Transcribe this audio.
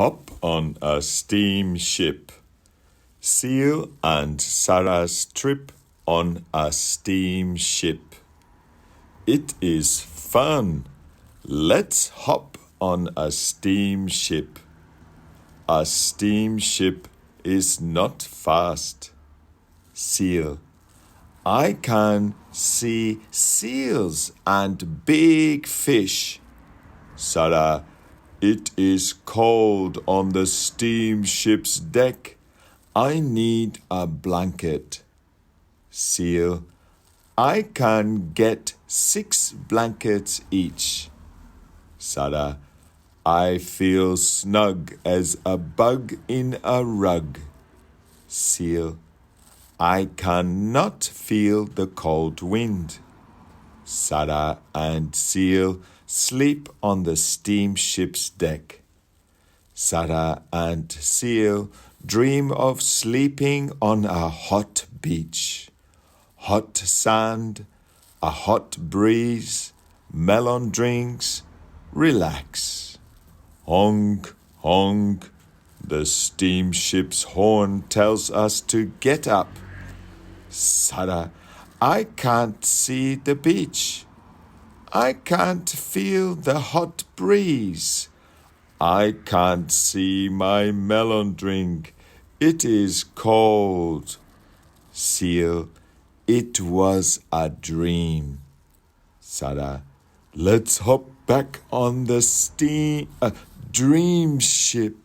Hop on a steamship. Seel and Sara's trip on a steamship. It is fun. Let's hop on a steamship. A steamship is not fast. Seel: I can see seals and big fish. Sara: it is cold on the steamship's deck. I need a blanket. Seel: I can get 6 blankets each. Sara: I feel snug as a bug in a rug. Seel: I cannot feel the cold wind. Sara and Seel sleep on the steamship's deck. Sara and Seel dream of sleeping on a hot beach. Hot sand, a hot breeze, melon drinks, relax. Honk, honk, the steamship's horn tells us to get up. Sara: I can't see the beach. I can't feel the hot breeze. I can't see my melon drink. It is cold. Seel: it was a dream. Sara: let's hop back on the dream ship.